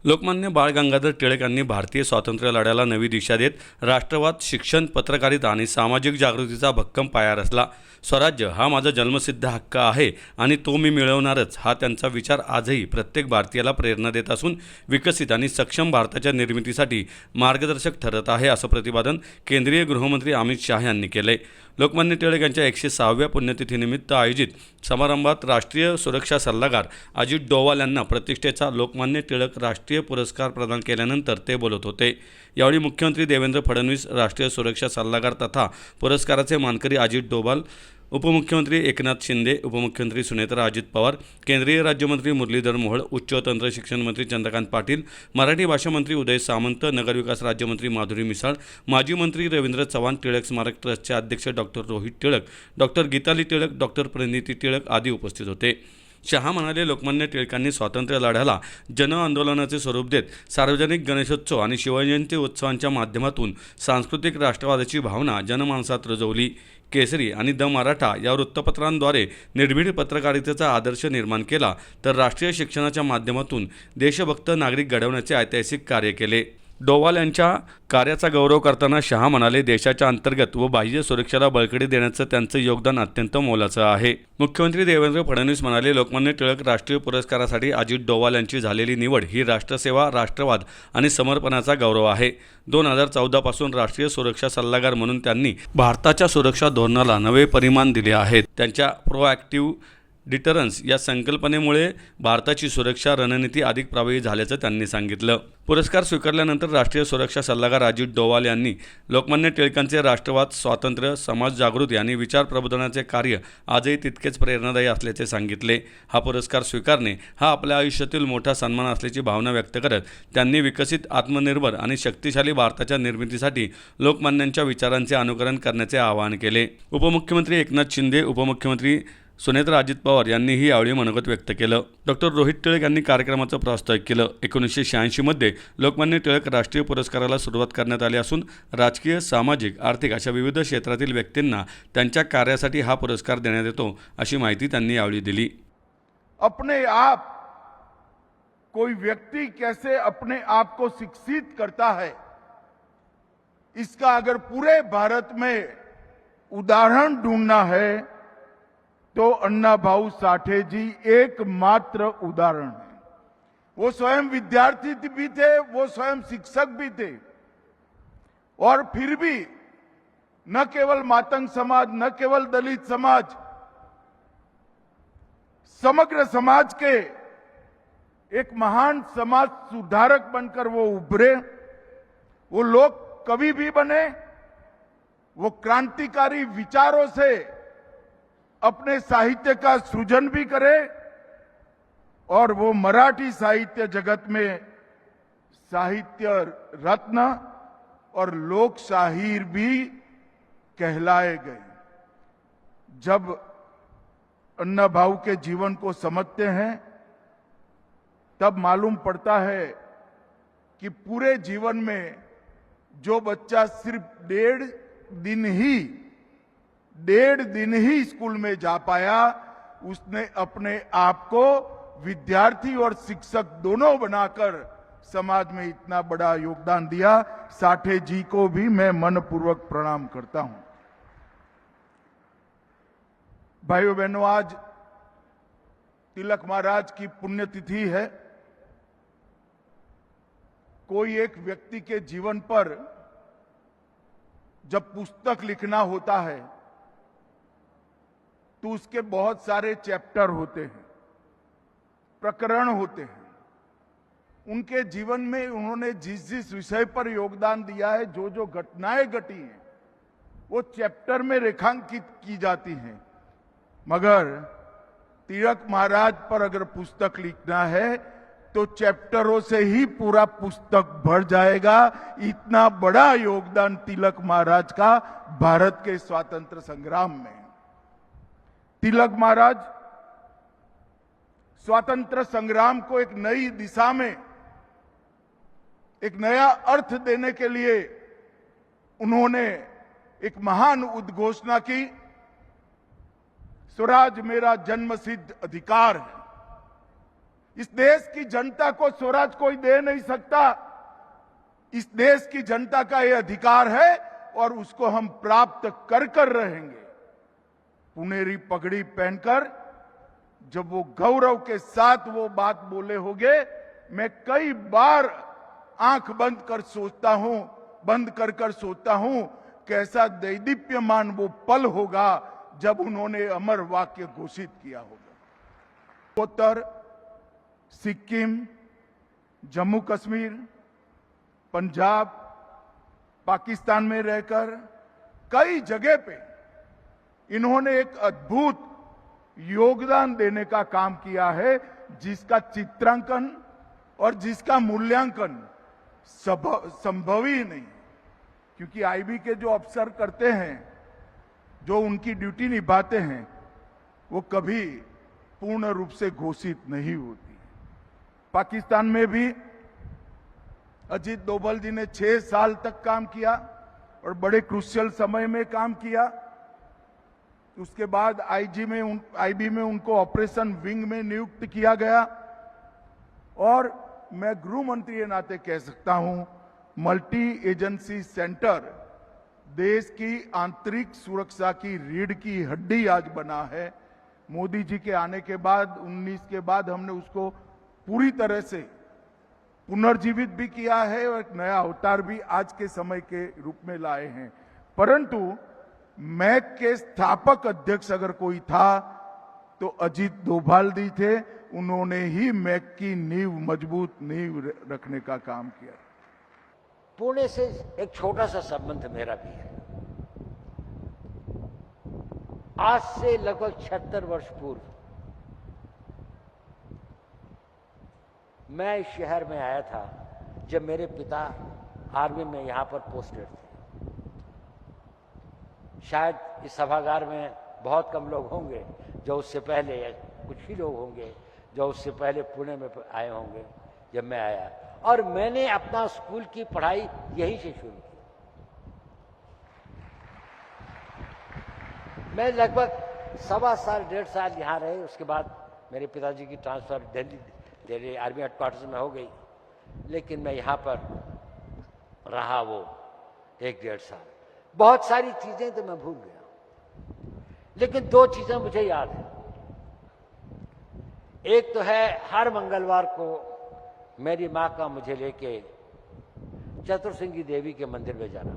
लोकमान्य बाळ गंगाधर टिळक यांनी भारतीय स्वातंत्र्य लढ्याला नवी दिशा देत राष्ट्रवाद, शिक्षण, पत्रकारिता आणि सामाजिक जागृतीचा भक्कम पाया रचला. स्वराज्य हा माझा जन्मसिद्ध हक्क आहे आणि तो मी मिळवणारच, हा त्यांचा विचार आजही प्रत्येक भारतीयाला प्रेरणा देत असून विकसित आणि सक्षम भारताच्या निर्मितीसाठी मार्गदर्शक ठरत आहे, असं प्रतिपादन केंद्रीय गृहमंत्री अमित शाह यांनी केले. लोकमान्य टिळक यांच्या 106व्या पुण्यतिथीनिमित्त आयोजित समारंभात राष्ट्रीय सुरक्षा सल्लागार अजित डोवाल यांना प्रतिष्ठेचा लोकमान्य टिळक राष्ट्रीय पुरस्कार प्रदान केल्यानंतर ते बोलत होते. यावेळी मुख्यमंत्री देवेंद्र फडणवीस, राष्ट्रीय सुरक्षा सल्लागार तथा पुरस्काराचे मानकरी अजित डोवाल, उपमुख्यमंत्री एकनाथ शिंदे, उपमुख्यमंत्री सुनेत्रा अजित पवार, केंद्रीय राज्यमंत्री मुरलीधर मोहोळ, उच्च व तंत्र शिक्षण मंत्री चंद्रकांत पाटील, मराठी भाषा मंत्री उदय सामंत, नगरविकास राज्यमंत्री माधुरी मिसाळ, माजी मंत्री रवींद्र चव्हाण, टिळक स्मारक ट्रस्टचे अध्यक्ष doctor Rohit Tilak, doctor Geetali Tilak, doctor Praniti Tilak आदी उपस्थित होते. शहा म्हणाले, लोकमान्य टिळकांनी स्वातंत्र्य लढ्याला जन आंदोलनाचे स्वरूप देत सार्वजनिक गणेशोत्सव आणि शिवजयंती उत्सवांच्या माध्यमातून सांस्कृतिक राष्ट्रवादाची भावना जनमानसात रुजवली. केसरी आणि द मराठा या वृत्तपत्रांद्वारे निर्भीड पत्रकारितेचा आदर्श निर्माण केला, तर राष्ट्रीय शिक्षणाच्या माध्यमातून देशभक्त नागरिक घडवण्याचे ऐतिहासिक कार्य केले. डोवाल यांच्या कार्याचा गौरव करताना शहा म्हणाले, देशाच्या अंतर्गत व बाह्य सुरक्षेला बळकटी देण्याचं त्यांचं योगदान अत्यंत मोलाचं आहे. मुख्यमंत्री देवेंद्र फडणवीस म्हणाले, लोकमान्य टिळक राष्ट्रीय पुरस्कारासाठी अजित डोवाल यांची झालेली निवड ही राष्ट्रसेवा, राष्ट्रवाद आणि समर्पणाचा गौरव आहे. 2014 पासून राष्ट्रीय सुरक्षा सल्लागार म्हणून त्यांनी भारताच्या सुरक्षा धोरणाला नवे परिमाण दिले आहेत. त्यांच्या प्रोॲक्टिव्ह डिटरन्स या संकल्पनेमुळे भारताची सुरक्षा रणनीती अधिक प्रभावी झाल्याचं त्यांनी सांगितलं. पुरस्कार स्वीकारल्यानंतर राष्ट्रीय सुरक्षा सल्लागार अजित डोवाल यांनी लोकमान्य टिळकांचे राष्ट्रवाद, स्वातंत्र्य, समाज जागृती आणि विचार प्रबोधनाचे कार्य आजही तितकेच प्रेरणादायी असल्याचे सांगितले. हा पुरस्कार स्वीकारणे हा आपल्या आयुष्यातील मोठा सन्मान असल्याची भावना व्यक्त करत त्यांनी विकसित, आत्मनिर्भर आणि शक्तिशाली भारताच्या निर्मितीसाठी लोकमान्यांच्या विचारांचे अनुकरण करण्याचे आवाहन केले. उपमुख्यमंत्री एकनाथ शिंदे, उपमुख्यमंत्री सुनेत्रा अजित पवार यांनीही यावेळी मनोगत व्यक्त केलं. डॉक्टर रोहित टिळक यांनी कार्यक्रमाचं प्रास्ताविक केलं. 1986 मध्ये लोकमान्य टिळक राष्ट्रीय पुरस्काराला सुरुवात करण्यात आली असून राजकीय, सामाजिक, आर्थिक अशा विविध क्षेत्रातील व्यक्तींना त्यांच्या कार्यासाठी हा पुरस्कार देण्यात येतो, अशी माहिती त्यांनी यावेळी दिली. अपने आप कोई व्यक्ति कैसे अपने आप को शिक्षित करता है, इसका अगर पूरे भारत में उदाहरण ढूंढना है तो अन्ना भाऊ साठे जी एकमात्र उदाहरण है. वो स्वयं विद्यार्थी भी थे, वो स्वयं शिक्षक भी थे, और फिर भी न केवल मातंग समाज, न केवल दलित समाज, समग्र समाज के एक महान समाज सुधारक बनकर वो उभरे. वो लोग कवि भी बने, वो क्रांतिकारी विचारों से अपने साहित्य का सृजन भी करे, और वो मराठी साहित्य जगत में साहित्य रत्न और लोक शाहीर भी कहलाए गए. जब अन्ना भाऊ के जीवन को समझते हैं तब मालूम पड़ता है कि पूरे जीवन में जो बच्चा सिर्फ डेढ़ दिन ही स्कूल में जा पाया, उसने अपने आप को विद्यार्थी और शिक्षक दोनों बनाकर समाज में इतना बड़ा योगदान दिया. साठे जी को भी मैं मनपूर्वक प्रणाम करता हूं. भाइयों बहनों, आज तिलक महाराज की पुण्यतिथि है. कोई एक व्यक्ति के जीवन पर जब पुस्तक लिखना होता है तो उसके बहुत सारे चैप्टर होते हैं, प्रकरण होते हैं. उनके जीवन में उन्होंने जिस जिस विषय पर योगदान दिया है, जो जो घटनाएं घटी हैं, वो चैप्टर में रेखांकित की जाती हैं. मगर तिलक महाराज पर अगर पुस्तक लिखना है तो चैप्टरों से ही पूरा पुस्तक भर जाएगा. इतना बड़ा योगदान तिलक महाराज का भारत के स्वातंत्र संग्राम में. तिलक महाराज स्वातंत्र संग्राम को एक नई दिशा में, एक नया अर्थ देने के लिए उन्होंने एक महान उद्घोषणा की. स्वराज मेरा जन्मसिद्ध अधिकार है. इस देश की जनता को स्वराज कोई दे नहीं सकता। इस देश की जनता का यह अधिकार है और उसको हम प्राप्त कर रहेंगे। पुनेरी पगड़ी पहनकर जब वो गौरव के साथ वो बात बोले होंगे, मैं कई बार आंख बंद कर सोचता हूं कैसा दैदीप्यमान वो पल होगा जब उन्होंने अमर वाक्य घोषित किया होगा। उत्तर सिक्किम, जम्मू कश्मीर, पंजाब, पाकिस्तान में रहकर कई जगह पे इन्होंने एक अद्भुत योगदान देने का काम किया है, जिसका चित्रांकन और जिसका मूल्यांकन संभव ही नहीं। क्योंकि आईबी के जो अफसर करते हैं, जो उनकी ड्यूटी निभाते हैं, वो कभी पूर्ण रूप से घोषित नहीं होती। पाकिस्तान में भी अजीत डोभाल जी ने 6 साल तक काम किया और बड़े क्रूशियल समय में काम किया। उसके बाद आईबी में उनको ऑपरेशन विंग में नियुक्त किया गया और मैं गृह मंत्री के नाते कह सकता हूं, मल्टी एजेंसी सेंटर देश की आंतरिक सुरक्षा की रीढ़ की हड्डी आज बना है। मोदी जी के आने के बाद 19 के बाद हमने उसको पूरी तरह से पुनर्जीवित भी किया है और एक नया अवतार भी आज के समय के रूप में लाए हैं। परंतु मैक के स्थापक अध्यक्ष अगर कोई था तो अजीत डोभाल जी थे। उन्होंने ही मैक की नींव मजबूत नींव रखने का काम किया। पुणे से एक छोटा सा संबंध मेरा भी है। आज से लगभग 76 वर्ष पूर्व मैं इस शहर में आया था जब मेरे पिता आर्मी में यहां पर पोस्टेड थे। शायद इस सभागार में बहुत कम लोग होंगे जो उससे पहले, या कुछ ही लोग होंगे जो उससे पहले पुणे में आए होंगे जब मैं आया। और मैंने अपना स्कूल की पढ़ाई यहीं से शुरू की। मैं लगभग 1.25 साल 1.5 साल यहाँ रहे। उसके बाद मेरे पिताजी की ट्रांसफर दिल्ली आर्मी हेडक्वार्टर्स में हो गई, लेकिन मैं यहाँ पर रहा वो 1-1.5 साल। बहुत सारी चीजें तो मैं भूल गया, लेकिन 2 चीजें मुझे याद है। एक तो है हर मंगलवार को मेरी माँ का मुझे लेके चतुर्सिंगी देवी के मंदिर में जाना।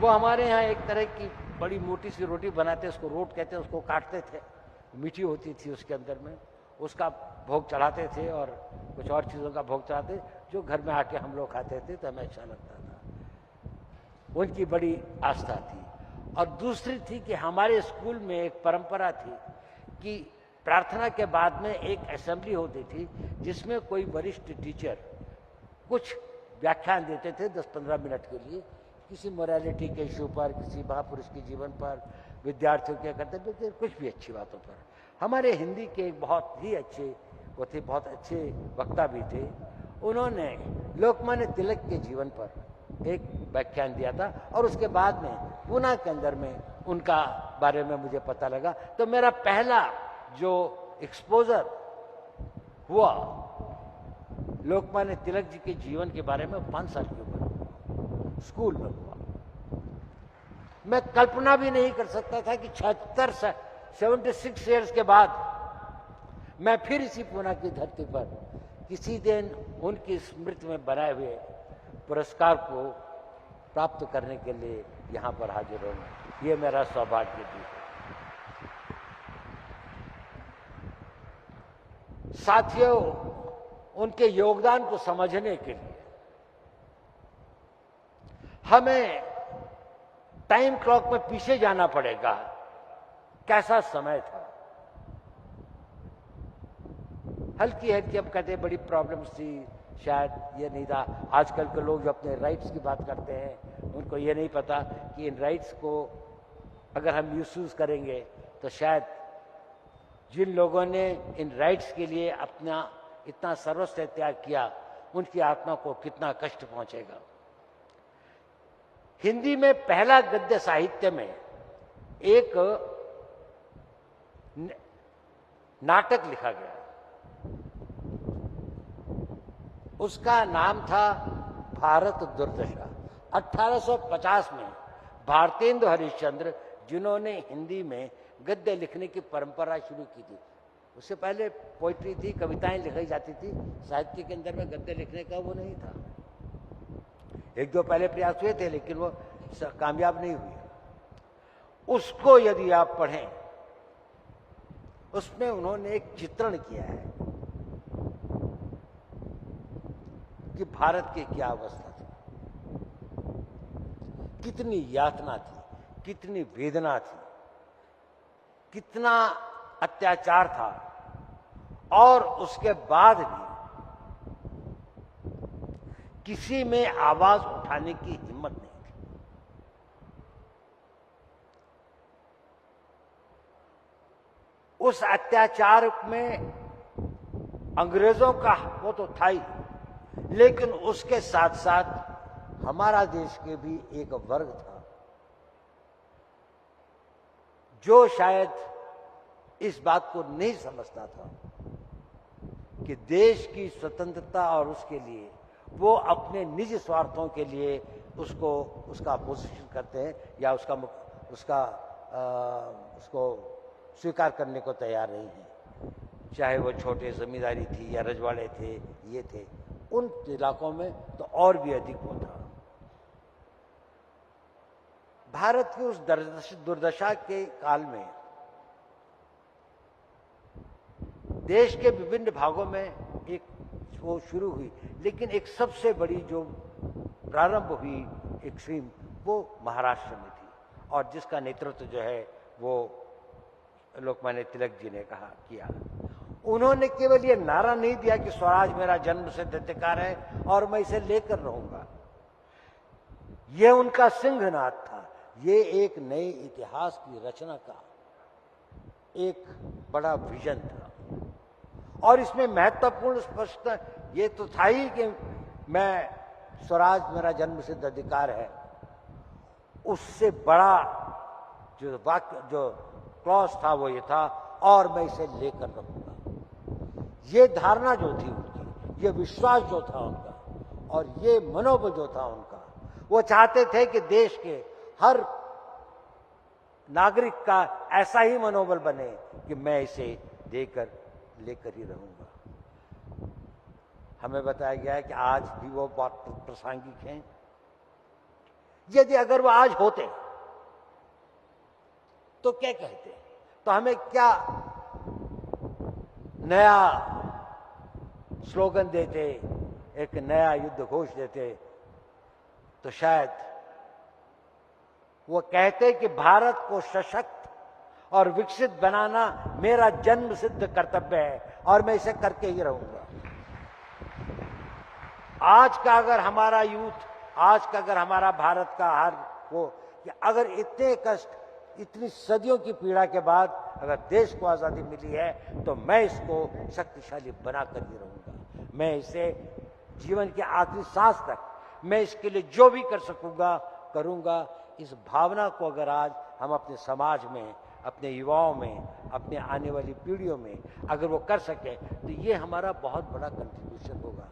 वो हमारे यहाँ एक तरह की बड़ी मोटी सी रोटी बनाते, उसको रोट कहते हैं, उसको काटते थे, मीठी होती थी उसके अंदर में, उसका भोग चढ़ाते थे और कुछ और चीज़ों का भोग चढ़ाते, जो घर में आके हम लोग खाते थे तो हमें अच्छा लगता था। उनकी बड़ी आस्था थी। और दूसरी थी कि हमारे स्कूल में एक परंपरा थी कि प्रार्थना के बाद में एक असेंबली होती थी जिसमें कोई वरिष्ठ टीचर कुछ व्याख्यान देते थे 10-15 मिनट के लिए, किसी मोरालिटी के इशू पर, किसी महापुरुष के जीवन पर, विद्यार्थियों के कर्तव्य पे, कुछ भी अच्छी बातों पर। हमारे हिंदी के एक बहुत ही अच्छे वो थे, बहुत अच्छे वक्ता भी थे। उन्होंने लोकमान्य तिलक के जीवन पर एक व्याख्यान दिया था और उसके बाद में पूना के अंदर में उनका बारे में मुझे पता लगा। तो मेरा पहला जो एक्सपोजर हुआ लोकमान्य तिलक जी के जीवन के बारे में 5 साल की उम्र स्कूल में हुआ। मैं कल्पना भी नहीं कर सकता था कि 76 ईयर्स के बाद मैं फिर इसी पूना की धरती पर किसी दिन उनकी स्मृति में बनाए हुए पुरस्कार को प्राप्त करने के लिए यहाँ पर हाजिर होना, ये मेरा सौभाग्य भी है। साथियों, उनके योगदान को समझने के लिए हमें टाइम क्लॉक में पीछे जाना पड़ेगा। कैसा समय था, हल्की हल्की, अब कहते हैं बड़ी प्रॉब्लम्स थी, शायद ये नहीं था। आजकल के लोग जो अपने राइट्स की बात करते हैं उनको ये नहीं पता कि इन राइट्स को अगर हम मिसयूज करेंगे तो शायद जिन लोगों ने इन राइट्स के लिए अपना इतना सर्वस्व त्याग किया उनकी आत्मा को कितना कष्ट पहुंचेगा। हिंदी में पहला गद्य साहित्य में एक नाटक लिखा गया। उसका नाम था भारत दुर्दशा। 1850 में भारतेंदु हरिश्चंद्र, जिन्होंने हिंदी में गद्य लिखने की परंपरा शुरू की थी, उससे पहले पोइट्री थी, कविताएं लिखी जाती थी, साहित्य के अंदर में गद्य लिखने का वो नहीं था। एक दो पहले प्रयास हुए थे लेकिन वो कामयाब नहीं हुए। उसको यदि आप पढ़ें, उसमें उन्होंने एक चित्रण किया है कि भारत की क्या अवस्था थी, कितनी यातना थी, कितनी वेदना थी, कितना अत्याचार था, और उसके बाद भी किसी में आवाज उठाने की हिम्मत नहीं थी। उस अत्याचार में अंग्रेजों का वो तो था ही, लेकिन उसके साथ साथ हमारा देश के भी एक वर्ग था जो शायद इस बात को नहीं समझता था कि देश की स्वतंत्रता और उसके लिए वो अपने निजी स्वार्थों के लिए उसका अपोजिशन करते हैं या उसको स्वीकार करने को तैयार नहीं है। चाहे वो छोटे जमींदारी थी या रजवाड़े थे, ये थे, उन इलाकों में तो और भी अधिक होता। भारत की उस दुर्दशा के काल में देश के विभिन्न भागों में एक वो शुरू हुई, लेकिन एक सबसे बड़ी जो प्रारंभ हुई एक स्ट्रीम, वो महाराष्ट्र में थी, और जिसका नेतृत्व जो है वो लोकमान्य तिलक जी ने किया। उन्होंने केवल ये नारा नहीं दिया कि स्वराज मेरा जन्मसिद्ध अधिकार है और मैं इसे लेकर रहूंगा, ये उनका सिंहनाद था। ये एक नए इतिहास की रचना का एक बड़ा विजन था, और इसमें महत्वपूर्ण स्पष्ट ये तो था ही कि मैं स्वराज मेरा जन्मसिद्ध अधिकार है, उससे बड़ा जो वाक्य जो क्लॉज था वो ये था, और मैं इसे लेकर रहूंगा। ये धारणा जो थी उनकी, ये विश्वास जो था उनका, और ये मनोबल जो था उनका, वो चाहते थे कि देश के हर नागरिक का ऐसा ही मनोबल बने कि मैं इसे लेकर ही रहूंगा। हमें बताया गया है कि आज भी वो बात प्रासंगिक है। यदि अगर वो आज होते तो क्या कहते, तो हमें क्या नया स्लोगन देते, एक नया युद्ध घोष देते, तो शायद वो कहते कि भारत को सशक्त और विकसित बनाना मेरा जन्म सिद्ध कर्तव्य है और मैं इसे करके ही रहूंगा। आज का अगर हमारा यूथ, आज का अगर हमारा भारत का हाल हो कि अगर इतने कष्ट, इतनी सदियों की पीड़ा के बाद अगर देश को आजादी मिली है, तो मैं इसको शक्तिशाली बनाकर ही रहूंगा। मैं इसे जीवन के आखिरी सांस तक मैं इसके लिए जो भी कर सकूंगा करूंगा। इस भावना को अगर आज हम अपने समाज में, अपने युवाओं में, अपने आने वाली पीढ़ियों में अगर वो कर सके, तो ये हमारा बहुत बड़ा कंट्रीब्यूशन होगा।